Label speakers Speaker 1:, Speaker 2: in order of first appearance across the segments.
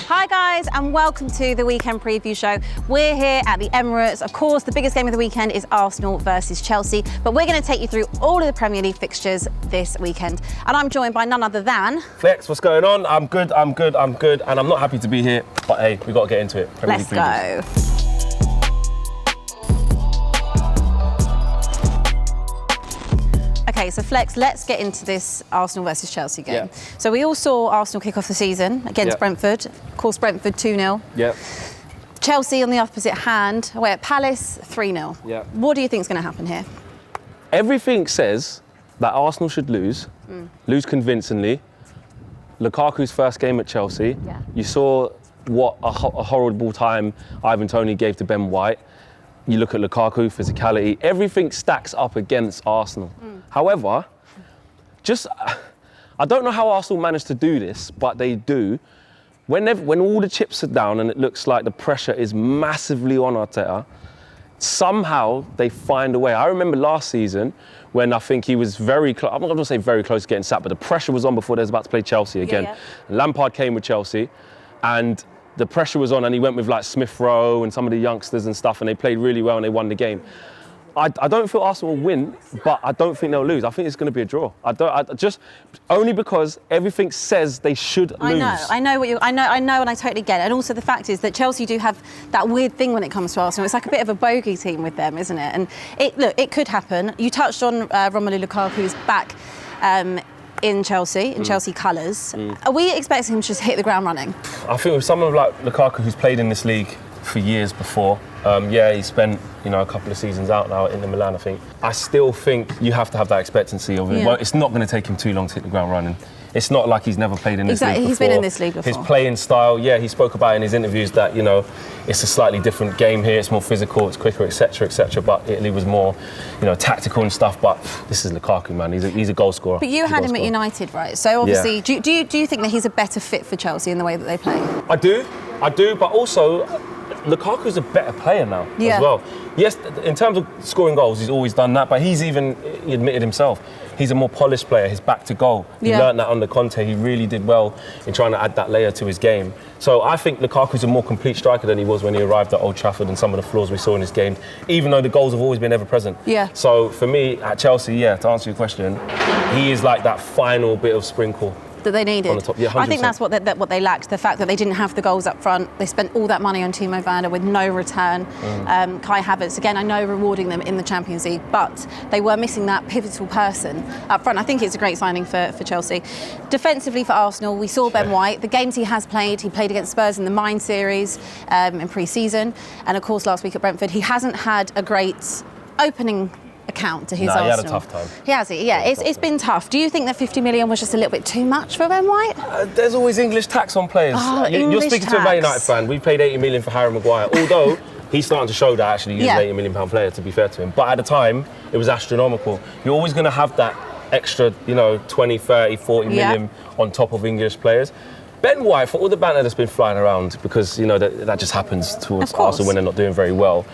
Speaker 1: Hi guys, and welcome to the weekend preview show. We're here at the Emirates. Of course, the biggest game of the weekend is Arsenal versus Chelsea, but we're going to take you through all of the Premier League fixtures this weekend. And I'm joined by none other than...
Speaker 2: Flex, what's going on? I'm good, and I'm not happy to be here, but hey, we've got to get into it.
Speaker 1: Let's go. Okay, so Flex, let's get into this Arsenal versus Chelsea game.
Speaker 2: Yeah.
Speaker 1: So we all saw Arsenal kick off the season against Brentford. Of course, Brentford 2-0.
Speaker 2: Yep.
Speaker 1: Chelsea on the opposite hand, away at Palace 3-0.
Speaker 2: Yeah.
Speaker 1: What do you think is going to happen here?
Speaker 2: Everything says that Arsenal should lose convincingly. Lukaku's first game at Chelsea.
Speaker 1: Yeah.
Speaker 2: You saw what a horrible time Ivan Toney gave to Ben White. You look at Lukaku, physicality, everything stacks up against Arsenal. However, I don't know how Arsenal managed to do this, but they do. When all the chips are down and it looks like the pressure is massively on Arteta, somehow they find a way. I remember last season when I think he was very close, I'm not going to say very close to getting sacked, but the pressure was on before they was about to play Chelsea again.
Speaker 1: Yeah.
Speaker 2: Lampard came with Chelsea and the pressure was on and he went with like Smith Rowe and some of the youngsters and stuff and they played really well and they won the game. I don't feel Arsenal will win, but I don't think they'll lose. I think it's going to be a draw. Only because everything says they should lose.
Speaker 1: I know, and I totally get it. And also the fact is that Chelsea do have that weird thing when it comes to Arsenal. It's like a bit of a bogey team with them, isn't it? And it could happen. You touched on Romelu Lukaku, who's back in Chelsea, in Chelsea colours. Are we expecting him to just hit the ground running?
Speaker 2: I think with someone like Lukaku who's played in this league for years before, he spent a couple of seasons out now in Milan, I think. I still think you have to have that expectancy of him.
Speaker 1: Yeah.
Speaker 2: Well, it's not going to take him too long to hit the ground running. It's not like he's never played in this league before.
Speaker 1: He's been in this league before.
Speaker 2: His playing style, he spoke about in his interviews that, it's a slightly different game here, it's more physical, it's quicker, etc., but Italy was more, tactical and stuff, but this is Lukaku, man, he's a goal scorer.
Speaker 1: But you had him at United, right? So obviously, do you think that he's a better fit for Chelsea in the way that they play?
Speaker 2: I do, but also Lukaku's a better player now as well. Yes, in terms of scoring goals, he's always done that, but he admitted himself, he's a more polished player, his back to goal. He learned that under Conte, he really did well in trying to add that layer to his game. So I think Lukaku's a more complete striker than he was when he arrived at Old Trafford and some of the flaws we saw in his game, even though the goals have always been ever present. Yeah. So for me, at Chelsea, to answer your question, he is like that final bit of sprinkle
Speaker 1: that they needed.
Speaker 2: On the top. Yeah, 100%.
Speaker 1: I think that's what they lacked, the fact that they didn't have the goals up front. They spent all that money on Timo Werner with no return. Kai Havertz, again, I know rewarding them in the Champions League, but they were missing that pivotal person up front. I think it's a great signing for Chelsea. Defensively for Arsenal, we saw Ben White. The games he played against Spurs in the Mind series in pre-season, and of course last week at Brentford. He hasn't had a great opening account to his Arsenal.
Speaker 2: He had a tough time.
Speaker 1: He has, yeah. It's been tough. Do you think that 50 million was just a little bit too much for Ben White?
Speaker 2: There's always English tax on players. You're speaking to a Man United fan. We paid 80 million for Harry Maguire, although he's starting to show that actually he's an 80 million pound player, to be fair to him. But at the time, it was astronomical. You're always going to have that extra, 20, 30, 40 million on top of English players. Ben White, for all the banter that's been flying around, because, that just happens towards Arsenal when they're not doing very well,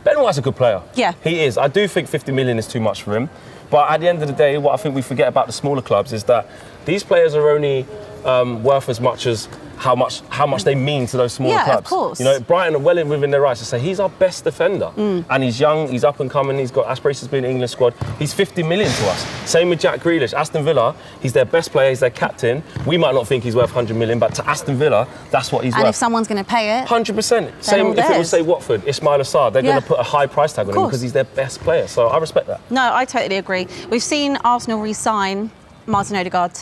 Speaker 2: Ben White's a good player. Yeah. He is. I do think 50 million is too much for him. But at the end of the day, what I think we forget about the smaller clubs is that these players are only worth as much as how much they mean to those smaller clubs.
Speaker 1: Of course.
Speaker 2: Brighton are well within their rights to say he's our best defender. And he's young, he's up and coming, he's got aspirations to be in the England squad. He's 50 million to us. Same with Jack Grealish. Aston Villa, he's their best player, he's their captain. We might not think he's worth 100 million, but to Aston Villa, that's what he's worth.
Speaker 1: And if someone's going to pay it...
Speaker 2: 100%. Same if it was, say, Watford, Ismail Assar, they're going to put a high price tag on him because he's their best player. So I respect that.
Speaker 1: No, I totally agree. We've seen Arsenal re-sign Martin Odegaard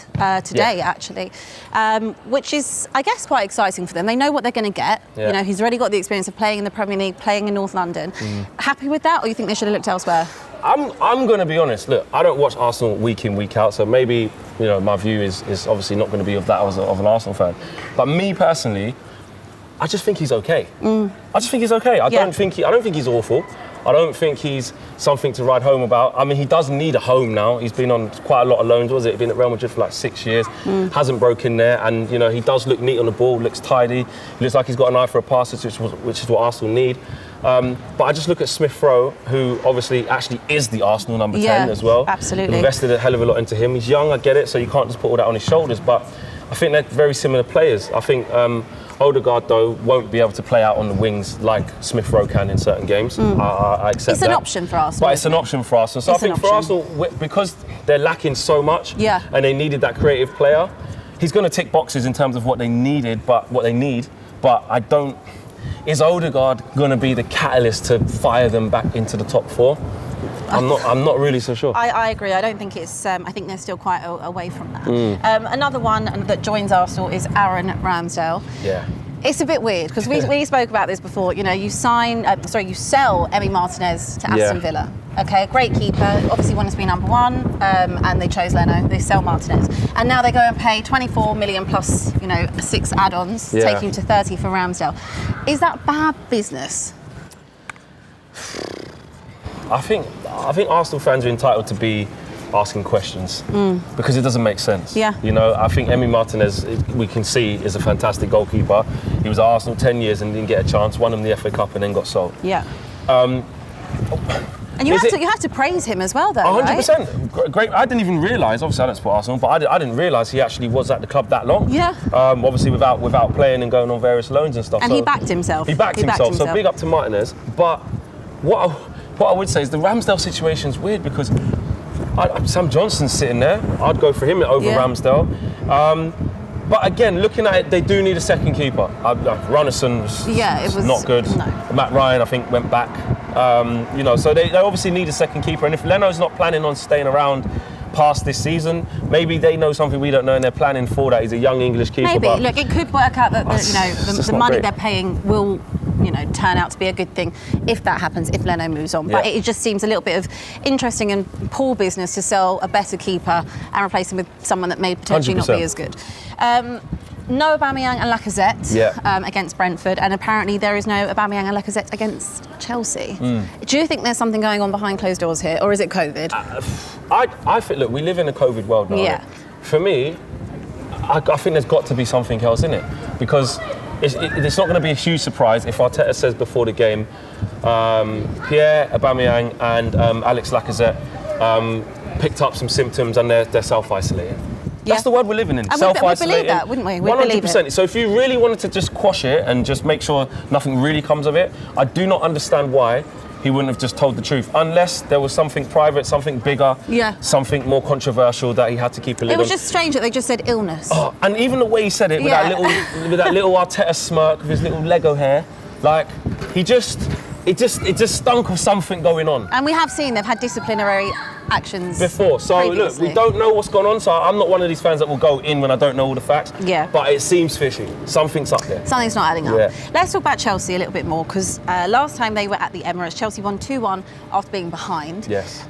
Speaker 1: today, actually, which is, I guess, quite exciting for them. They know what they're going to get. He's already got the experience of playing in the Premier League, playing in North London. Happy with that, or you think they should have looked elsewhere?
Speaker 2: I'm going to be honest. Look, I don't watch Arsenal week in, week out, so maybe my view is obviously not going to be of that of an Arsenal fan. But me personally, I just think he's okay. I just think he's okay. I don't think he's awful. I don't think he's something to write home about. I mean, he does need a home now. He's been on quite a lot of loans, was it? He's been at Real Madrid for like 6 years, hasn't broken there, and he does look neat on the ball, looks tidy. He looks like he's got an eye for a pass, which is what Arsenal need. But I just look at Smith Rowe, who obviously actually is the Arsenal number 10 as well.
Speaker 1: Absolutely.
Speaker 2: Invested a hell of a lot into him. He's young, I get it, so you can't just put all that on his shoulders, but I think they're very similar players. I think Odegaard, though, won't be able to play out on the wings like Smith Rowe can in certain games. I accept that.
Speaker 1: It's an option for Arsenal.
Speaker 2: But it's an option for Arsenal. So I think for Arsenal, because they're lacking so much and they needed that creative player, he's going to tick boxes in terms of what they need. But I don't... Is Odegaard going to be the catalyst to fire them back into the top 4? I'm not really so sure.
Speaker 1: I agree. I don't think it's. I think they're still quite away from that. Another one that joins Arsenal is Aaron Ramsdale.
Speaker 2: Yeah.
Speaker 1: It's a bit weird because we spoke about this before. You know, you sell Emi Martinez to Aston Villa. Okay, great keeper. Obviously wanted to be number 1, and they chose Leno. They sell Martinez, and now they go and pay 24 million plus, 6 add-ons, taking you to 30 for Ramsdale. Is that bad business?
Speaker 2: I think Arsenal fans are entitled to be asking questions because it doesn't make sense.
Speaker 1: Yeah.
Speaker 2: I think Emi Martinez, we can see, is a fantastic goalkeeper. He was at Arsenal 10 years and didn't get a chance, won him the FA Cup and then got sold.
Speaker 1: Yeah. And you have to praise him as well, though,
Speaker 2: 100%. Right? Great. I didn't even realise, obviously I don't support Arsenal, but I didn't realise he actually was at the club that long.
Speaker 1: Yeah.
Speaker 2: Obviously without playing and going on various loans and stuff.
Speaker 1: And he backed himself.
Speaker 2: He backed himself, so big up to Martinez. But what I would say is the Ramsdale situation is weird because Sam Johnson's sitting there. I'd go for him over Ramsdale. But again, looking at it, they do need a second keeper. Runnison was not good.
Speaker 1: No.
Speaker 2: Matt Ryan, I think, went back. So they obviously need a second keeper. And if Leno's not planning on staying around past this season, maybe they know something we don't know and they're planning for that. He's a young English keeper.
Speaker 1: Maybe. Look, it could work out that the money they're paying will turn out to be a good thing if that happens, if Leno moves on. But it just seems a little bit of interesting and poor business to sell a better keeper and replace him with someone that may potentially 100%. Not be as good. No Aubameyang and Lacazette against Brentford, and apparently there is no Aubameyang and Lacazette against Chelsea. Do you think there's something going on behind closed doors here, or is it COVID?
Speaker 2: I think, look, we live in a COVID world now. Yeah. For me, I think there's got to be something else in it, because it's not going to be a huge surprise if Arteta says before the game, Pierre, Aubameyang and Alex Lacazette picked up some symptoms and they're self-isolating. That's the world we're living in.
Speaker 1: And self-isolating. We'd believe that, wouldn't we?
Speaker 2: 100%. So if you really wanted to just quash it and just make sure nothing really comes of it, I do not understand why he wouldn't have just told the truth, unless there was something private, something bigger, something more controversial that he had to keep a lid on.
Speaker 1: It was just strange that they just said illness.
Speaker 2: Oh, and even the way he said it with that little Arteta smirk with his little Lego hair, like it just stunk of something going on.
Speaker 1: And we have seen they've had disciplinary actions
Speaker 2: before. So
Speaker 1: previously.
Speaker 2: Look, we don't know what's gone on. So I'm not one of these fans that will go in when I don't know all the facts.
Speaker 1: Yeah.
Speaker 2: But it seems fishy. Something's up there.
Speaker 1: Something's not adding up.
Speaker 2: Yeah.
Speaker 1: Let's talk about Chelsea a little bit more, because last time they were at the Emirates, Chelsea won 2-1 after being behind.
Speaker 2: Yes.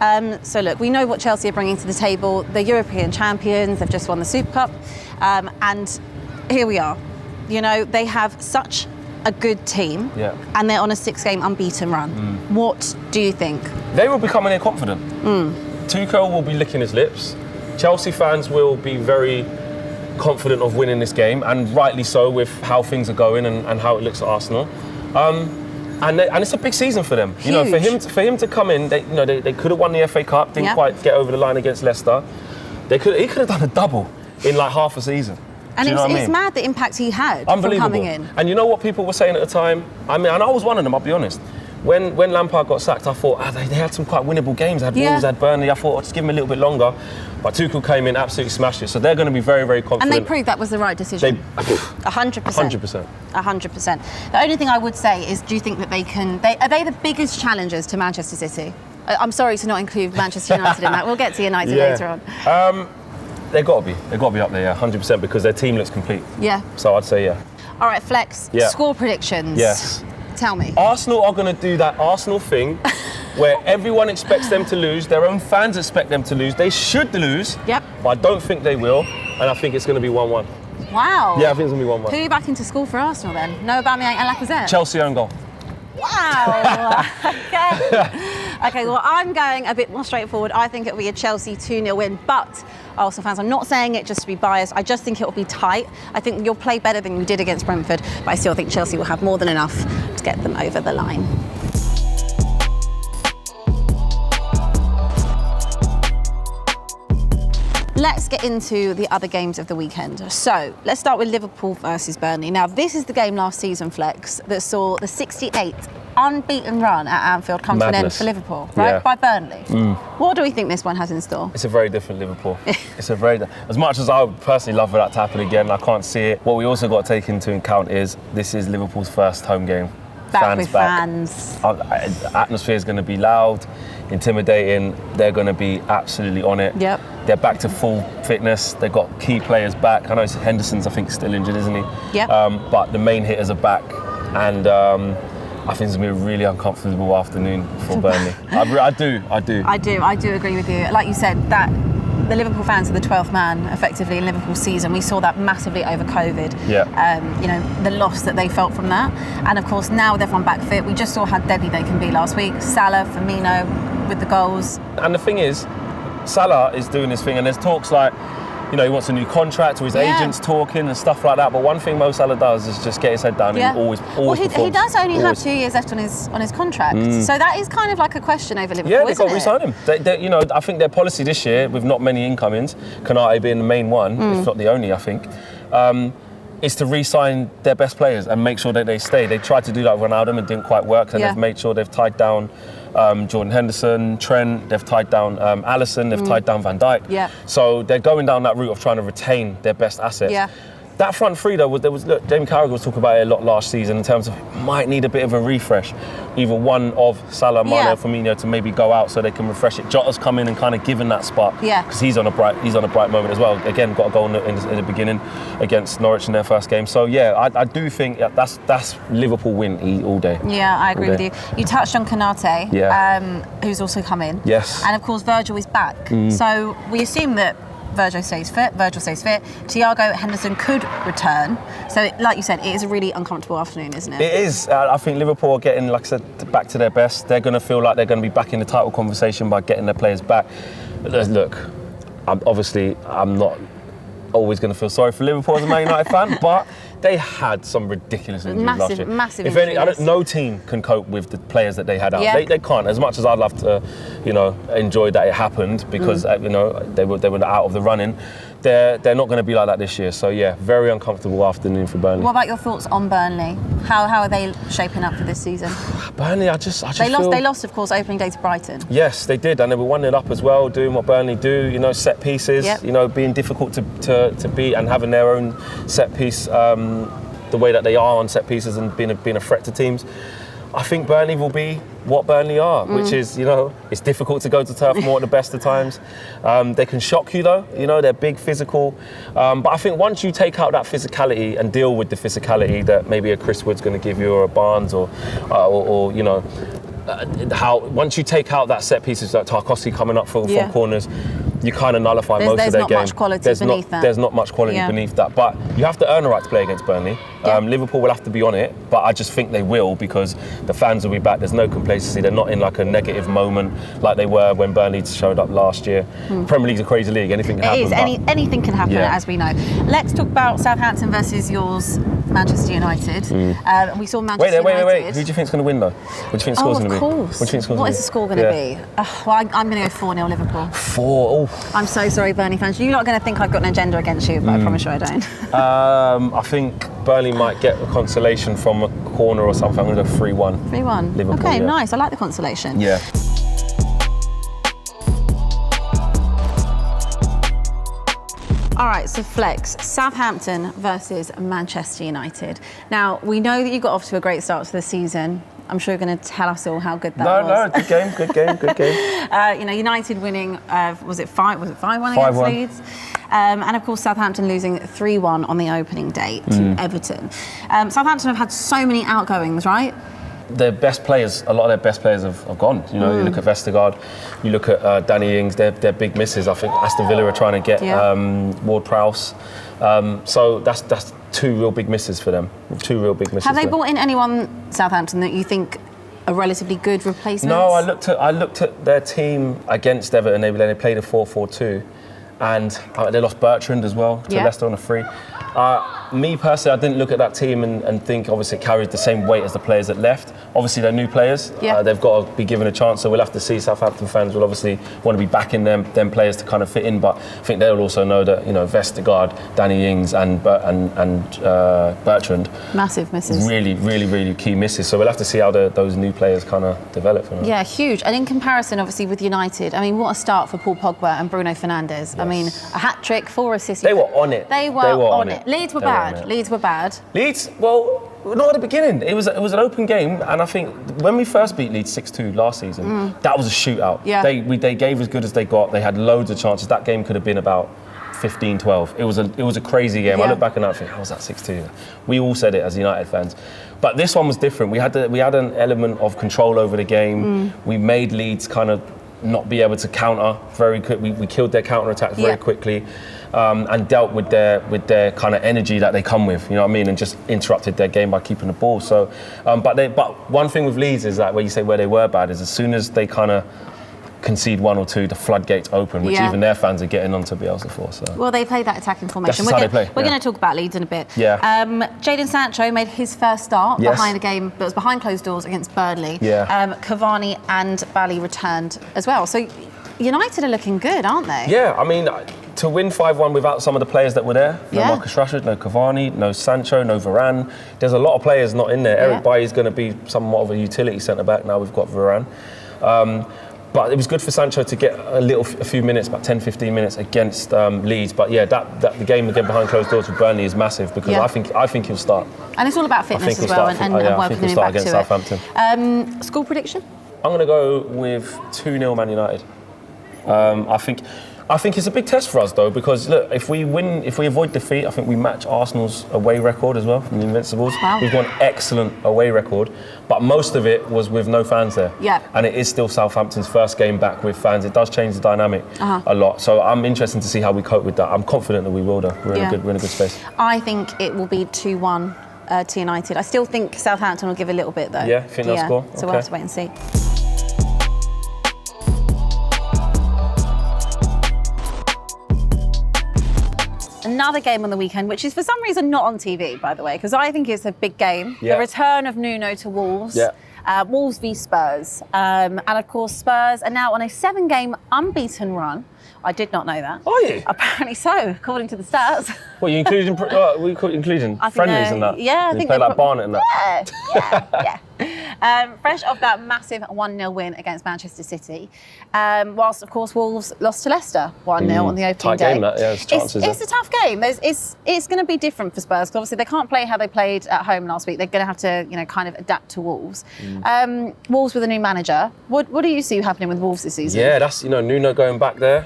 Speaker 1: So look, we know what Chelsea are bringing to the table. They're European champions. They've just won the Super Cup, and here we are. They have such a good team, and they're on a 6-game unbeaten run. What do you think?
Speaker 2: They will be coming in confident. Tuchel will be licking his lips. Chelsea fans will be very confident of winning this game, and rightly so with how things are going and how it looks at Arsenal. And it's a big season for them.
Speaker 1: Huge.
Speaker 2: For him to come in, they could have won the FA Cup, didn't quite get over the line against Leicester. He could have done a double in like half a season.
Speaker 1: And it's mad the impact he had from coming in.
Speaker 2: And you know what people were saying at the time? I mean, and I was one of them, I'll be honest. When Lampard got sacked, I thought they had some quite winnable games. They had Wolves, they had Burnley. I thought I'd just give them a little bit longer. But Tuchel came in, absolutely smashed it. So they're going to be very, very confident.
Speaker 1: And they proved that was the right decision. 100%.
Speaker 2: 100%.
Speaker 1: 100%. The only thing I would say is, do you think that are they the biggest challengers to Manchester City? I'm sorry to not include Manchester United in that. We'll get to United later on.
Speaker 2: They've got to be up there, 100%, because their team looks complete.
Speaker 1: Yeah.
Speaker 2: So I'd say,
Speaker 1: All right, Flex, score predictions.
Speaker 2: Yes.
Speaker 1: Tell me.
Speaker 2: Arsenal are going to do that Arsenal thing where everyone expects them to lose, their own fans expect them to lose. They should lose, but I don't think they will, and I think it's going to be 1-1.
Speaker 1: Wow.
Speaker 2: Yeah, I think it's going to be 1-1.
Speaker 1: Who are you backing to score for Arsenal then? No Aubameyang and Lacazette?
Speaker 2: Chelsea own goal.
Speaker 1: Wow. Okay, well, I'm going a bit more straightforward. I think it'll be a Chelsea 2-0 win, but Arsenal fans, I'm not saying it just to be biased. I just think it'll be tight. I think you'll play better than you did against Brentford, but I still think Chelsea will have more than enough to get them over the line. let's get into the other games of the weekend. So let's start with Liverpool versus Burnley. Now, this is the game last season, Flex, that saw the 68th unbeaten run at Anfield come to an end for Liverpool, right? By Burnley. What do we think this one has in store?
Speaker 2: It's a very different Liverpool. As much as I would personally love for that to happen again, I can't see it. What we also got to take into account is this is Liverpool's first home game.
Speaker 1: Fans.
Speaker 2: Atmosphere is going to be loud, intimidating. They're going to be absolutely on it.
Speaker 1: Yep.
Speaker 2: They're back to full fitness. They've got key players back. I know Henderson's, I think, still injured, isn't he?
Speaker 1: Yep.
Speaker 2: But the main hitters are back, and I think it's going to be a really uncomfortable afternoon for Burnley. I do agree with you. Like you said, that the Liverpool fans are the 12th man, effectively, in Liverpool's season. We saw that massively over COVID. The loss that they felt from that. And of course, now with everyone back fit, we just saw how deadly they can be last week. Salah, Firmino with the goals. And the thing is, Salah is doing his thing, and there's talks like, he wants a new contract, or his agent's talking and stuff like that. But one thing Mo Salah does is just get his head down and always performs.
Speaker 1: He does only have 2 years left on his contract, so that is kind of like a question over Liverpool.
Speaker 2: Yeah, they've got to re-sign him. I think their policy this year, with not many incomings, Konate being the main one, if not the only, I think, is to re-sign their best players and make sure that they stay. They tried to do that with Ronaldo and it didn't quite work, and they've made sure they've tied down Jordan Henderson, Trent, they've tied down Alisson, they've tied down Van Dijk. So they're going down that route of trying to retain their best assets. That front three, though, Jamie Carragher was talking about it a lot last season in terms of might need a bit of a refresh. Either one of Salah, Mane, or Firmino to maybe go out so they can refresh it. Jota's come in and kind of given that spot because he's on a bright moment as well. Again, got a goal in the beginning against Norwich in their first game. So I do think that's Liverpool win all day.
Speaker 1: Yeah, I agree with you. You touched on Konate, who's also come in.
Speaker 2: Yes.
Speaker 1: And of course, Virgil is back. So we assume that Virgil stays fit. Thiago Henderson could return. So, like you said, it is a really uncomfortable afternoon, isn't it? It is.
Speaker 2: I think Liverpool are getting, like I said, back to their best. They're going to feel like they're going to be back in the title conversation by getting their players back. Look, I'm not always going to feel sorry for Liverpool as a Man United fan, but they had some ridiculous injuries last year.
Speaker 1: Massive
Speaker 2: if
Speaker 1: injuries.
Speaker 2: No team can cope with the players that they had out. They can't. As much as I'd love to, enjoy that it happened because they were out of the running. They're not going to be like that this year. So very uncomfortable afternoon for Burnley.
Speaker 1: What about your thoughts on Burnley? How are they shaping up for this season?
Speaker 2: Burnley, I just
Speaker 1: they lost, of course, opening day to Brighton.
Speaker 2: Yes, they did, and they were 1-0 up as well, doing what Burnley do. Set pieces. Being difficult to beat and having their own set piece. The way that they are on set pieces and being a threat to teams. I think Burnley will be what Burnley are, which is, it's difficult to go to Turf Moor at the best of times. They can shock you though, they're big, physical. But I think once you take out that physicality and deal with the physicality that maybe a Chris Wood's going to give you, or a Barnes, or once you take out that set pieces, like Tarkowski coming up from corners, you kind of nullify most of their game.
Speaker 1: There's not much quality beneath that.
Speaker 2: There's not much quality beneath that. But you have to earn a right to play against Burnley. Liverpool will have to be on it, but I just think they will because the fans will be back. There's no complacency. They're not in like a negative moment like they were when Burnley showed up last year. Premier League's a crazy league. Anything can happen.
Speaker 1: It is. Anything can happen, as we know. Let's talk about Southampton versus yours, Manchester United. We saw Manchester United.
Speaker 2: Wait. Who do you think's going to win though? What do you think the score's going to be?
Speaker 1: Of course. What is the score going to be? I'm going to go 4-0 Liverpool.
Speaker 2: 4.
Speaker 1: I'm so sorry, Burnley fans. You're not going to think I've got an agenda against you, but I promise you I don't.
Speaker 2: I think Burnley might get a consolation from a corner or something. I'm going to go 3-1.
Speaker 1: 3-1.
Speaker 2: Liverpool.
Speaker 1: Okay, nice. I like the consolation.
Speaker 2: Yeah.
Speaker 1: All right, so Flex, Southampton versus Manchester United. Now, we know that you got off to a great start to the season. I'm sure you're going to tell us all how good that was.
Speaker 2: No, good game.
Speaker 1: United winning, was it 5-1 against Leeds? And of course, Southampton losing 3-1 on the opening day to Everton. Southampton have had so many outgoings, right?
Speaker 2: A lot of their best players have gone. You look at Vestergaard, you look at Danny Ings, they're big misses. I think Aston Villa are trying to get Ward-Prowse. So that's 2 real big misses for them. 2 real big misses.
Speaker 1: Have they brought in anyone, Southampton, that you think are relatively good replacements?
Speaker 2: No, I looked at their team against Everton. They played a 4-4-2, and they lost Bertrand as well to Leicester on a free. Me personally, I didn't look at that team and think obviously it carried the same weight as the players that left. Obviously, they're new players. They've got to be given a chance, so we'll have to see. Southampton fans will obviously want to be backing them players to kind of fit in, but I think they'll also know that, Vestergaard, Danny Ings and Bertrand.
Speaker 1: Massive misses.
Speaker 2: Really, really, really key misses. So we'll have to see how those new players kind of develop.
Speaker 1: Yeah, huge. And in comparison, obviously, with United, I mean, what a start for Paul Pogba and Bruno Fernandes. Yes. I mean, a hat-trick, 4 assists.
Speaker 2: They were on it.
Speaker 1: They were on it. Leeds were bad. Leeds were bad.
Speaker 2: Leeds, well, not at the beginning. It was an open game, and I think when we first beat Leeds 6-2 last season, that was a shootout.
Speaker 1: Yeah.
Speaker 2: They gave as good as they got. They had loads of chances. That game could have been about 15-12. It was a crazy game. I look back and I think, how was that 6-2? We all said it as United fans. But this one was different. We had an element of control over the game. We made Leeds kind of not be able to counter very quick. We killed their counter attacks very quickly, and dealt with their kind of energy that they come with. You know what I mean? And just interrupted their game by keeping the ball. So, but one thing with Leeds is that where you say where they were bad is as soon as they kind of concede 1 or 2, the floodgates open, which even their fans are getting onto Bielsa for. So.
Speaker 1: Well, they play that attacking formation.
Speaker 2: That's how they play.
Speaker 1: We're going to talk about Leeds in a bit.
Speaker 2: Yeah.
Speaker 1: Jadon Sancho made his first start behind a game that was behind closed doors against Burnley.
Speaker 2: Yeah.
Speaker 1: Cavani and Bally returned as well. So United are looking good, aren't they?
Speaker 2: Yeah, I mean, to win 5-1 without some of the players that were there, no Marcus Rashford, no Cavani, no Sancho, no Varane. There's a lot of players not in there. Eric Bailly is going to be somewhat of a utility centre-back now we've got Varane. But it was good for Sancho to get a few minutes, about 10, 15 minutes against Leeds. But yeah, the game again behind closed doors with Burnley is massive because I think he'll start.
Speaker 1: And it's all about fitness as well and working him back to it.
Speaker 2: Southampton.
Speaker 1: Score prediction?
Speaker 2: I'm going to go with 2-0 Man United. I think it's a big test for us though, because look, if we avoid defeat, I think we match Arsenal's away record as well from the Invincibles.
Speaker 1: Wow.
Speaker 2: We've got an excellent away record, but most of it was with no fans there.
Speaker 1: Yeah.
Speaker 2: And it is still Southampton's first game back with fans. It does change the dynamic a lot. So I'm interested to see how we cope with that. I'm confident that we will though. We're in a good space.
Speaker 1: I think it will be 2-1 to United. I still think Southampton will give a little bit though.
Speaker 2: Yeah, think they'll score?
Speaker 1: So we'll have to wait and see. Another game on the weekend, which is for some reason not on TV, by the way, because I think it's a big game.
Speaker 2: Yeah.
Speaker 1: The return of Nuno to Wolves.
Speaker 2: Yeah.
Speaker 1: Wolves v Spurs. And of course, Spurs are now on a 7-game unbeaten run. I did not know that.
Speaker 2: Are you?
Speaker 1: Apparently so, according to the stats.
Speaker 2: What, you including friendlies and that?
Speaker 1: Yeah, I think
Speaker 2: play like Barnet and that.
Speaker 1: Yeah. Fresh off that massive 1-0 win against Manchester City, whilst of course Wolves lost to Leicester 1-0 on the opening
Speaker 2: tight
Speaker 1: day.
Speaker 2: Game, that, yeah,
Speaker 1: it's a tough game. It's going to be different for Spurs because obviously they can't play how they played at home last week. They're going to have to, kind of adapt to Wolves. Wolves with a new manager. What do you see happening with Wolves this season?
Speaker 2: Yeah, that's Nuno going back there.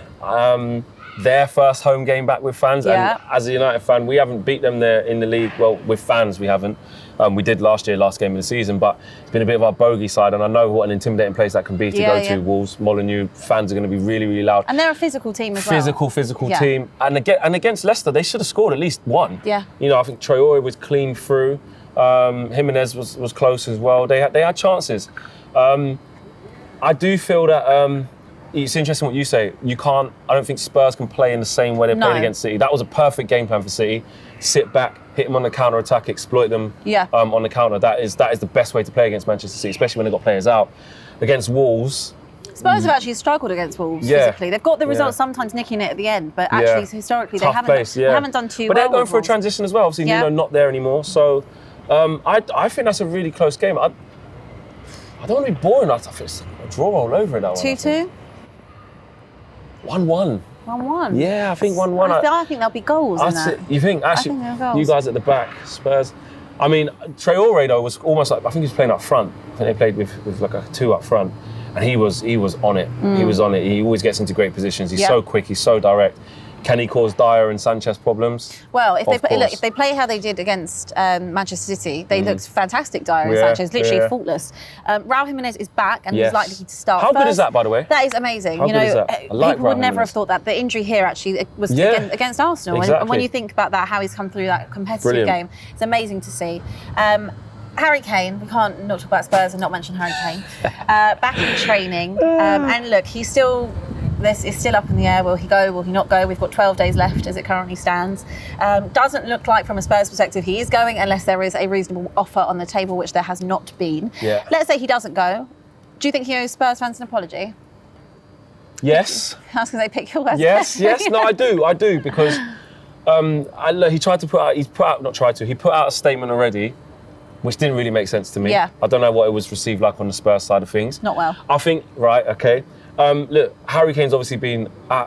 Speaker 2: Their first home game back with fans, and as a United fan, we haven't beat them there in the league. Well, with fans, we haven't. We did last game of the season, but it's been a bit of our bogey side, and I know what an intimidating place that can be to go to. Wolves, Molineux, fans are going to be really, really loud.
Speaker 1: And they're a physical team as well. Physical
Speaker 2: team. And against Leicester, they should have scored at least one.
Speaker 1: Yeah.
Speaker 2: I think Traore was clean through. Jimenez was close as well. They had chances. I do feel that it's interesting what you say. I don't think Spurs can play in the same way they played against City. That was a perfect game plan for City. Sit back, hit them on the counter attack, exploit them on the counter. That is the best way to play against Manchester City, especially when they've got players out. Against Wolves,
Speaker 1: Spurs have actually struggled against Wolves physically. They've got the results sometimes nicking it at the end, but actually historically they haven't done too well.
Speaker 2: But they're going for a transition as well. Obviously, Nuno not there anymore. So I think that's a really close game. I don't want to be boring. I think it's a draw all over it.
Speaker 1: 2-2?
Speaker 2: 1-1.
Speaker 1: 1-1?
Speaker 2: Yeah, I think 1-1.
Speaker 1: I think there'll be goals in that.
Speaker 2: You think? Actually, you guys at the back, Spurs. I mean, Traore though was almost like, I think he was playing up front. I think they played with like a 2 up front. And he was on it. He was on it. He always gets into great positions. He's so quick, he's so direct. Can he cause Dyer and Sanchez problems?
Speaker 1: Well, if they play how they did against Manchester City, they looked fantastic, Dyer and Sanchez, literally faultless. Raul Jimenez is back and he's likely to start
Speaker 2: How
Speaker 1: first.
Speaker 2: good is that, by the way?
Speaker 1: That is amazing.
Speaker 2: How good is that? I like
Speaker 1: people would
Speaker 2: Raul
Speaker 1: never
Speaker 2: Jimenez.
Speaker 1: have thought that. The injury here actually was against Arsenal.
Speaker 2: Exactly.
Speaker 1: And when you think about that, how he's come through that competitive game, it's amazing to see. Harry Kane, we can't not talk about Spurs and not mention Harry Kane. Back in training. And look, he's still this is still up in the air. Will he go? Will he not go? We've got 12 days left as it currently stands. Doesn't look like from a Spurs perspective he is going unless there is a reasonable offer on the table, which there has not been.
Speaker 2: Yeah.
Speaker 1: Let's say he doesn't go. Do you think he owes Spurs fans an apology?
Speaker 2: Yes.
Speaker 1: I was going to say, pick your words.
Speaker 2: Yes. No, I do because he put out a statement already, which didn't really make sense to me.
Speaker 1: Yeah.
Speaker 2: I don't know what it was received like on the Spurs side of things.
Speaker 1: Not well.
Speaker 2: I think, right, okay. Look, Harry Kane's obviously been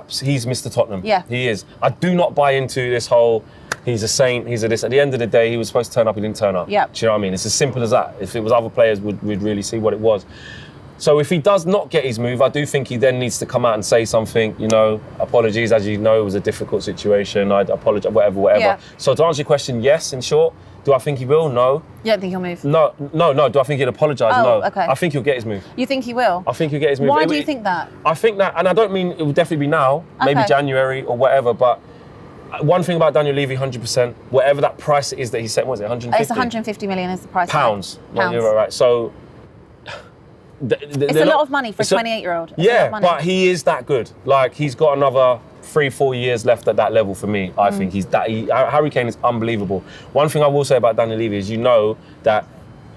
Speaker 2: he's Mr. Tottenham.
Speaker 1: Yeah.
Speaker 2: He is. I do not buy into this whole, he's a saint, he's a this. At the end of the day, he was supposed to turn up, he didn't turn up.
Speaker 1: Yeah.
Speaker 2: Do you know what I mean? It's as simple as that. If it was other players, we'd really see what it was. So if he does not get his move, I do think he then needs to come out and say something, apologies, as you know, it was a difficult situation, I apologise, whatever.
Speaker 1: Yeah.
Speaker 2: So to answer your question, yes, in short. Do I think he will? No.
Speaker 1: You don't think he'll move?
Speaker 2: No. Do I think he'll apologise?
Speaker 1: Oh,
Speaker 2: no.
Speaker 1: okay.
Speaker 2: I think he'll get his move.
Speaker 1: You think he will?
Speaker 2: I think he'll get his move.
Speaker 1: Why do you think that?
Speaker 2: I think that, and I don't mean it will definitely be now, maybe January or whatever, but one thing about Daniel Levy, 100%, whatever that price is that he set, what was it, 150?
Speaker 1: It's 150 million is the price.
Speaker 2: Pounds.
Speaker 1: Pounds.
Speaker 2: You're right. So...
Speaker 1: It's a lot of money for a 28-year-old.
Speaker 2: Yeah, but he is that good. Like, he's got another 3-4 years left at that level for me. I think Harry Kane is unbelievable. One thing I will say about Daniel Levy is that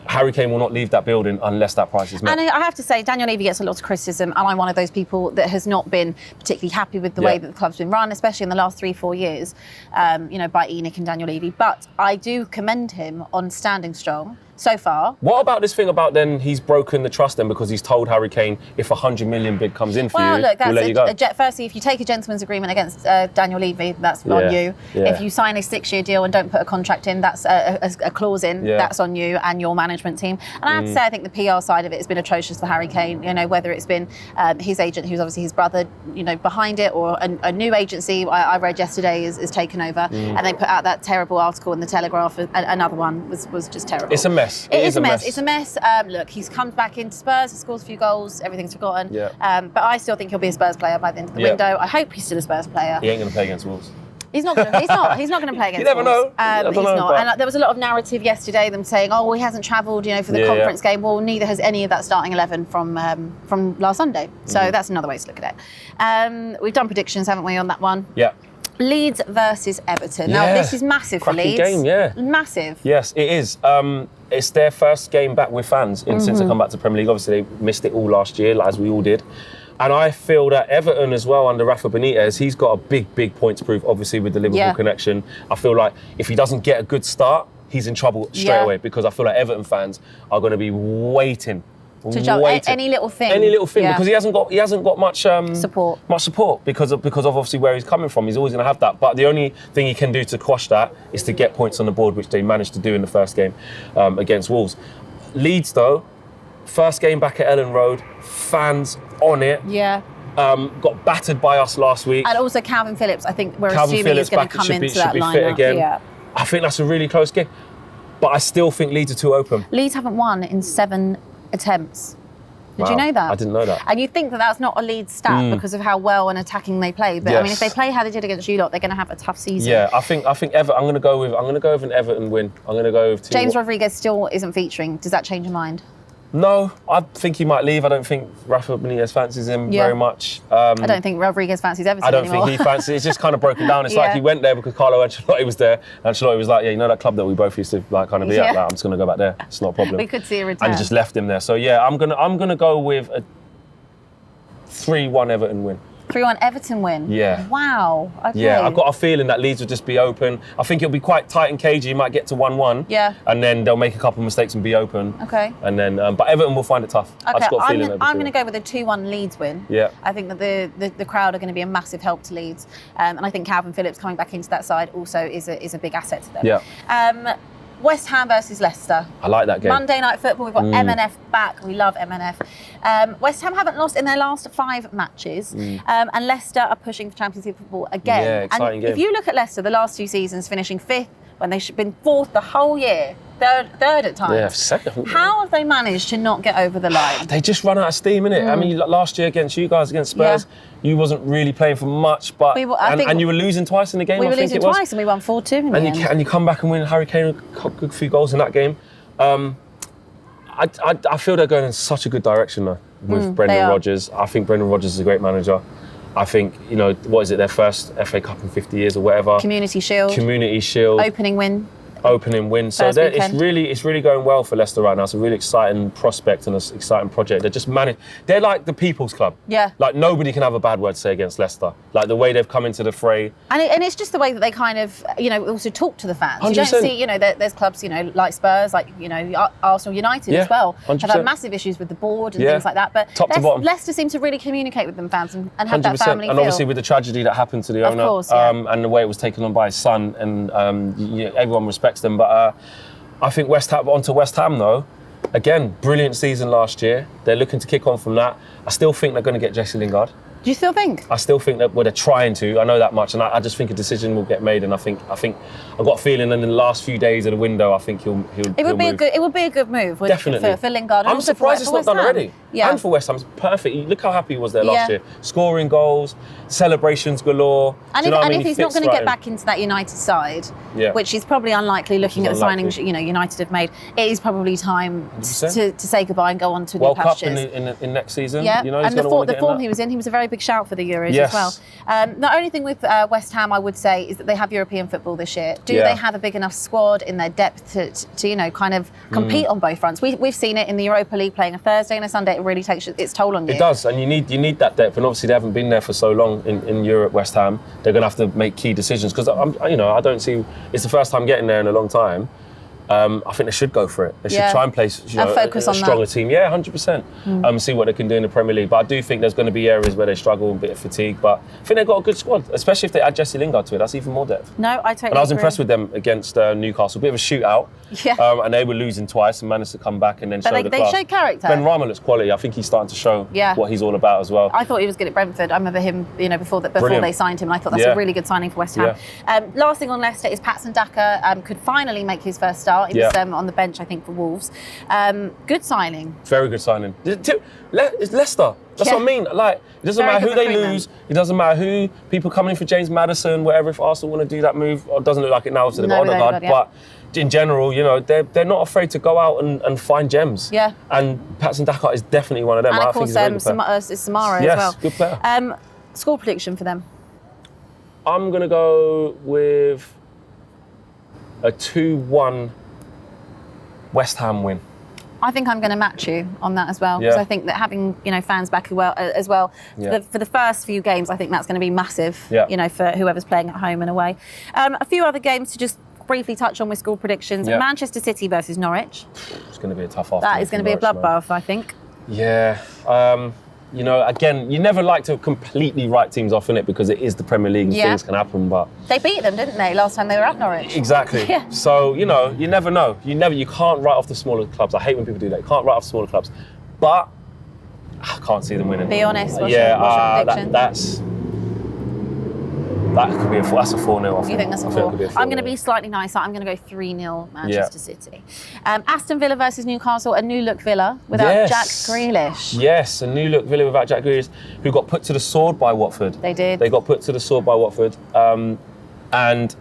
Speaker 2: Harry Kane will not leave that building unless that price is met.
Speaker 1: And I have to say, Daniel Levy gets a lot of criticism, and I'm one of those people that has not been particularly happy with the way that the club's been run, especially in the last 3-4 years, by Enoch and Daniel Levy. But I do commend him on standing strong so far.
Speaker 2: What about this thing about then he's broken the trust then because he's told Harry Kane if 100 million bid comes in for
Speaker 1: well,
Speaker 2: you,
Speaker 1: look, that's
Speaker 2: we'll let you go?
Speaker 1: Firstly, if you take a gentleman's agreement against Daniel Levy, that's on you.
Speaker 2: Yeah.
Speaker 1: If you sign a 6-year deal and don't put a contract in, that's a clause in, that's on you and your management team. And I have to say, I think the PR side of it has been atrocious for Harry Kane, whether it's been his agent, who's obviously his brother, behind it, or a new agency I read yesterday is taken over, and they put out that terrible article in the Telegraph. Another one was just terrible.
Speaker 2: It's a mess.
Speaker 1: It is a mess. It's a mess. Look, he's come back into Spurs, he scores a few goals, everything's forgotten.
Speaker 2: Yeah.
Speaker 1: But I still think he'll be a Spurs player by the end of the window. I hope he's still a Spurs player.
Speaker 2: He ain't going to play against Wolves.
Speaker 1: He's not going to. He's not going to play against.
Speaker 2: You never
Speaker 1: Wolves.
Speaker 2: know.
Speaker 1: He's not. And there was a lot of narrative yesterday, them saying, "Oh, well, he hasn't travelled, for the conference game." Well, neither has any of that starting 11 from last Sunday. So that's another way to look at it. We've done predictions, haven't we, on that one?
Speaker 2: Yeah.
Speaker 1: Leeds versus Everton. Now, this is massive for Leeds.
Speaker 2: Game, yeah.
Speaker 1: Massive.
Speaker 2: Yes, it is. It's their first game back with fans since they come back to Premier League. Obviously, they missed it all last year, as we all did. And I feel that Everton as well, under Rafa Benitez, he's got a big point to prove, obviously, with the Liverpool connection. I feel like if he doesn't get a good start, he's in trouble straight away, because I feel like Everton fans are going to be waiting
Speaker 1: to jump any little thing.
Speaker 2: Because he hasn't got much
Speaker 1: support.
Speaker 2: Because of obviously where he's coming from. He's always going to have that. But the only thing he can do to quash that is to get points on the board, which they managed to do in the first game against Wolves. Leeds, though, first game back at Ellen Road, fans on it.
Speaker 1: Yeah.
Speaker 2: Got battered by us last week.
Speaker 1: And also Calvin Phillips, I think we're assuming is going to come into that lineup.
Speaker 2: Yeah. I think that's a really close game. But I still think Leeds are too open.
Speaker 1: Leeds haven't won in 7 attempts. Did you know that?
Speaker 2: I didn't know that.
Speaker 1: And you think that that's not a Leeds stat because of how well and attacking they play. But I mean, if they play how they did against you lot, they're going to have a tough season.
Speaker 2: Yeah, I think Everton. I'm going to go with an Everton win. I'm going to go with
Speaker 1: James Rodriguez still isn't featuring. Does that change your mind?
Speaker 2: No, I think he might leave. I don't think Rafa Benitez fancies him very much.
Speaker 1: I don't think Rodriguez fancies Everton anymore.
Speaker 2: I don't think he fancies. It's just kind of broken down. It's like he went there because Carlo Ancelotti was there. Ancelotti was like, that club that we both used to kind of be at. Like, I'm just going to go back there. It's not a problem.
Speaker 1: We could see a return.
Speaker 2: And he just left him there. So I'm gonna go with a 3-1 Everton win.
Speaker 1: 3-1 Everton win?
Speaker 2: Yeah.
Speaker 1: Wow. Okay.
Speaker 2: Yeah, I've got a feeling that Leeds will just be open. I think it'll be quite tight and cagey. You might get to 1-1.
Speaker 1: Yeah.
Speaker 2: And then they'll make a couple of mistakes and be open.
Speaker 1: Okay.
Speaker 2: And then, but Everton will find it tough.
Speaker 1: Okay,
Speaker 2: I've just got a feeling
Speaker 1: I'm going to go with a 2-1 Leeds win.
Speaker 2: Yeah.
Speaker 1: I think that the crowd are going to be a massive help to Leeds. And I think Calvin Phillips coming back into that side also is a big asset to them.
Speaker 2: Yeah.
Speaker 1: West Ham versus Leicester.
Speaker 2: I like that game.
Speaker 1: Monday Night Football, we've got MNF back. We love MNF. West Ham haven't lost in their last 5 matches. And Leicester are pushing for Champions League football again.
Speaker 2: Yeah, exciting game.
Speaker 1: If you look at Leicester, the last 2 seasons, finishing 5th when they've been 4th the whole year. Third at times.
Speaker 2: Yeah, second.
Speaker 1: How have they managed to not get over the line?
Speaker 2: They just run out of steam, innit? I mean, last year against you guys, against Spurs, you wasn't really playing for much, but and you were losing twice in the game.
Speaker 1: We were losing twice, and we won 4-2 in the end.
Speaker 2: And you come back and win. Harry Kane a good few goals in that game. I feel they're going in such a good direction though with Brendan Rodgers. I think Brendan Rodgers is a great manager. I think, what is it, their first FA Cup in 50 years or whatever.
Speaker 1: Community Shield. Opening win. So it's really going well for Leicester right now. It's a really exciting prospect and an exciting project. They're like the people's club. Yeah.
Speaker 2: Like nobody can have a bad word to say against Leicester. Like the way they've come into the fray.
Speaker 1: And it's just the way that they kind of, also talk to the fans.
Speaker 2: 100%.
Speaker 1: You don't see, there's clubs, like Spurs, like, Arsenal United as well.
Speaker 2: 100%.
Speaker 1: Have had massive issues with the board and things like that. But
Speaker 2: top to bottom.
Speaker 1: Leicester seem to really communicate with them fans and have that family
Speaker 2: and
Speaker 1: feel.
Speaker 2: Obviously with the tragedy that happened to the owner,
Speaker 1: of course,
Speaker 2: and the way it was taken on by his son, and everyone respects them. But I think onto West Ham though, again, brilliant season last year. They're looking to kick on from that. I still think they're going to get Jesse Lingard.
Speaker 1: Do you still think?
Speaker 2: I still think that they're trying to. I know that much, and I just think a decision will get made. And I think I've got a feeling in the last few days of the window, I think he'll move.
Speaker 1: It would be a good move.
Speaker 2: Definitely
Speaker 1: for Lingard.
Speaker 2: I'm surprised it's not done already.
Speaker 1: Yeah.
Speaker 2: And for West Ham, it's perfect. Look how happy he was there last year, scoring goals, celebrations galore.
Speaker 1: And if he's not going to get back into that United side, which is probably unlikely, looking at the signings United have made, it is probably time to say goodbye and go on to new pastures.
Speaker 2: World Cup in next season.
Speaker 1: Yeah,
Speaker 2: and
Speaker 1: the form he was in, he was a very big shout for the Euros as well. The only thing with West Ham, I would say, is that they have European football this year. Do they have a big enough squad in their depth to kind of compete on both fronts? We've seen it in the Europa League, playing a Thursday and a Sunday. It really takes its toll on you.
Speaker 2: It does, and you need that depth. And obviously they haven't been there for so long in Europe. West Ham, they're going to have to make key decisions because I don't see. It's the first time getting there in a long time. I think they should go for it. They should try and play
Speaker 1: focus on
Speaker 2: a stronger team. Yeah, 100%. See what they can do in the Premier League. But I do think there's going to be areas where they struggle, a bit of fatigue. But I think they've got a good squad, especially if they add Jesse Lingard to it. That's even more depth.
Speaker 1: No, I totally
Speaker 2: And I was
Speaker 1: agree.
Speaker 2: impressed with them against Newcastle. Bit of a shootout.
Speaker 1: Yeah.
Speaker 2: And they were losing twice and managed to come back and then show the class.
Speaker 1: They showed character.
Speaker 2: Ben Rama looks quality. I think he's starting to show what he's all about as well.
Speaker 1: I thought he was good at Brentford. I remember him, before they signed him. And I thought that's a really good signing for West Ham. Last thing on Leicester is Patson Daka could finally make his first start. He was on the bench, I think, for Wolves. Good signing.
Speaker 2: Very good signing. It's Leicester. That's what I mean. Like, it doesn't matter who they lose. It doesn't matter who people coming in for James Maddison, whatever. If Arsenal want to do that move, it doesn't look like it now to the Odegaard. But in general, they're not afraid to go out and find gems. Yeah. And Patson Daka is definitely one of them.
Speaker 1: And of course, Samara as well.
Speaker 2: Yes, good player.
Speaker 1: Score prediction for them?
Speaker 2: I'm going to go with a 2-1 West Ham win.
Speaker 1: I think I'm going to match you on that as well, because I think that having fans back as well for the first few games, I think that's going to be massive. For whoever's playing at home and away. A few other games to just briefly touch on with score predictions. Manchester City versus Norwich.
Speaker 2: It's going to be a tough afternoon.
Speaker 1: That is going to be a bloodbath, I think.
Speaker 2: Yeah. Again, you never like to completely write teams off in it because it is the Premier League and things can happen. But
Speaker 1: they beat them, didn't they, last time they were at Norwich?
Speaker 2: Exactly. Yeah. So you never know. You can't write off the smaller clubs. I hate when people do that. You can't write off smaller clubs, but I can't see them winning.
Speaker 1: Be honest. What's your prediction?
Speaker 2: That's a 4-0 off.
Speaker 1: You think that's a 4? I'm going to be slightly nicer. I'm going to go 3-0 Manchester City. Aston Villa versus Newcastle, a new look Villa without Jack Grealish.
Speaker 2: Yes, a new look Villa without Jack Grealish, who got put to the sword by Watford.
Speaker 1: They did.
Speaker 2: They got put to the sword by Watford, and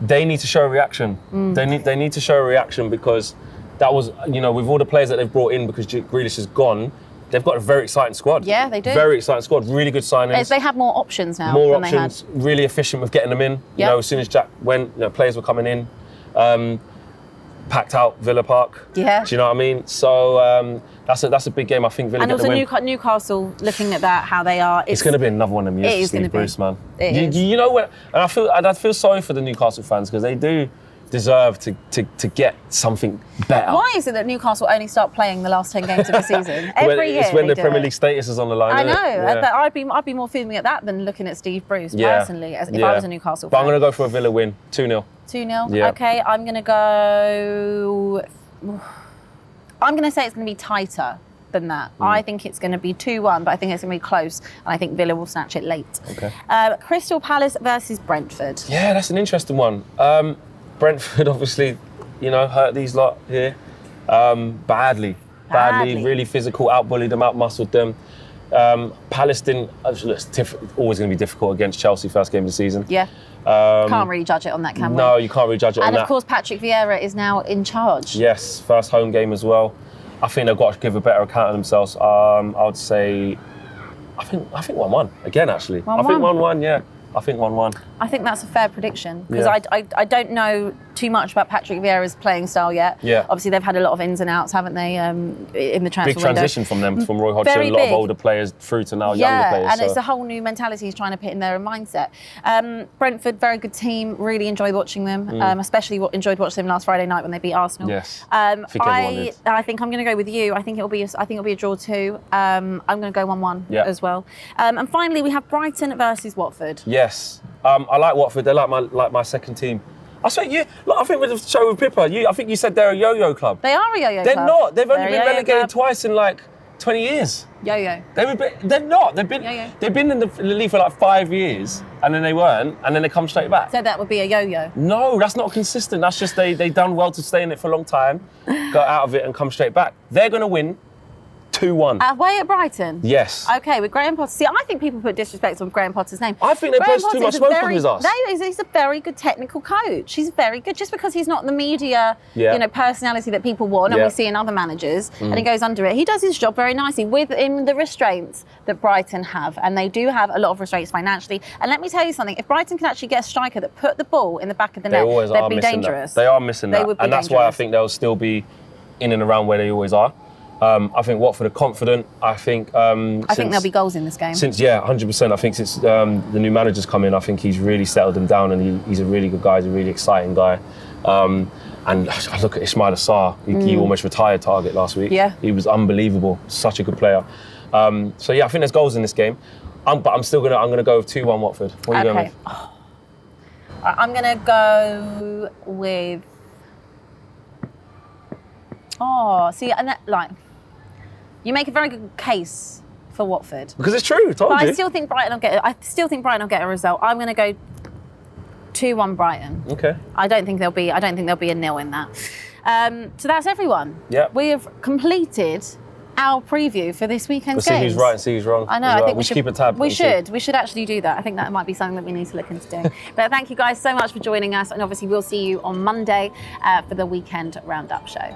Speaker 2: they need to show a reaction. They need to show a reaction because that was, with all the players that they've brought in because Grealish is gone. They've got a very exciting squad.
Speaker 1: Yeah, they do.
Speaker 2: Very exciting squad. Really good signings.
Speaker 1: They have more options now.
Speaker 2: More options. They had. Really efficient with getting them in. As soon as Jack went, players were coming in. Packed out Villa Park.
Speaker 1: Yeah.
Speaker 2: Do you know what I mean? So that's a big game. I think Villa.
Speaker 1: And also Newcastle, looking at that, how they are.
Speaker 2: It's going to be another one of them years.
Speaker 1: It is going to be.
Speaker 2: Bruce, man.
Speaker 1: It is.
Speaker 2: You know what? And I feel sorry for the Newcastle fans because they do deserve to get something better.
Speaker 1: Why is it that Newcastle only start playing the last 10 games of the season? Every year.
Speaker 2: It's when the Premier League status is on the line.
Speaker 1: I know, but I'd be more fuming at that than looking at Steve Bruce personally, if I was a Newcastle fan.
Speaker 2: But I'm going to go for a Villa win, 2-0.
Speaker 1: 2-0?
Speaker 2: Yeah.
Speaker 1: Okay, I'm going to go... I'm going to say it's going to be tighter than that. I think it's going to be 2-1, but I think it's going to be close, and I think Villa will snatch it late.
Speaker 2: Okay.
Speaker 1: Crystal Palace versus Brentford.
Speaker 2: Yeah, that's an interesting one. Brentford obviously, hurt these lot here badly, really physical, outbullied them, outmuscled them. Palace didn't. It's always going to be difficult against Chelsea first game of the season.
Speaker 1: Yeah. Can't really judge it on that, can we?
Speaker 2: No, you can't really judge it on that.
Speaker 1: And of course, Patrick Vieira is now in charge.
Speaker 2: Yes, first home game as well. I think they've got to give a better account of themselves. I would say I think 1-1 again. Actually,
Speaker 1: 1-1.
Speaker 2: I think 1-1. Yeah, I think 1-1.
Speaker 1: I think that's a fair prediction because I don't know too much about Patrick Vieira's playing style yet.
Speaker 2: Yeah.
Speaker 1: Obviously, they've had a lot of ins and outs, haven't they, in the transfer
Speaker 2: Big transition
Speaker 1: window.
Speaker 2: from them, from Roy Hodgson,
Speaker 1: Very
Speaker 2: a lot
Speaker 1: big.
Speaker 2: of older players through to now younger players.
Speaker 1: And it's a whole new mentality he's trying to put in their mindset. Brentford, very good team. Really enjoyed watching them. Especially enjoyed watching them last Friday night when they beat Arsenal.
Speaker 2: Yes. I think everyone did.
Speaker 1: I think I'm going to go with you. I think it'll be a draw too. I'm going to go 1-1 as well. And finally, we have Brighton versus Watford.
Speaker 2: Yes. I like Watford. They're like my second team. I think with the show with Pippa, I think you said they're a yo-yo club.
Speaker 1: They are a yo-yo club.
Speaker 2: They're not. They've only been relegated twice in like 20 years.
Speaker 1: Yo-yo.
Speaker 2: They're not. They've been in the league for like 5 years, and then they weren't, and then they come straight back.
Speaker 1: So that would be a yo-yo.
Speaker 2: No, that's not consistent. That's just they done well to stay in it for a long time, got out of it, and come straight back. They're going to win 2-1.
Speaker 1: Away at Brighton?
Speaker 2: Yes.
Speaker 1: Okay, with Graham Potter. See, I think people put disrespect on Graham Potter's name.
Speaker 2: I think they put too much smoke on his ass.
Speaker 1: He's a very good technical coach. He's very good. Just because he's not the media, personality that people want, and we see in other managers, and he goes under it. He does his job very nicely within the restraints that Brighton have, and they do have a lot of restraints financially. And let me tell you something: if Brighton can actually get a striker that put the ball in the back of the net, they'd be dangerous.
Speaker 2: They are missing that, and that's why I think they'll still be in and around where they always are. I think Watford are confident. I think there'll be goals in this game. 100%. I think since the new manager's come in, I think he's really settled them down, and he's a really good guy. He's a really exciting guy. And I look at Ismail Assar. He almost retired Target last week. Yeah. He was unbelievable. Such a good player. I think there's goals in this game. But I'm gonna go with 2-1 Watford. What are you going with? I'm gonna go with. You make a very good case for Watford. Because it's true, told you. I still think Brighton will get a result. I'm going to go 2-1 Brighton. Okay. I don't think there'll be a nil in that. So that's everyone. Yeah. We have completed our preview for this weekend's games. See who's right and see who's wrong. I know. I think we should keep a tab. We should actually do that. I think that might be something that we need to look into doing. But thank you guys so much for joining us, and obviously we'll see you on Monday for the weekend roundup show.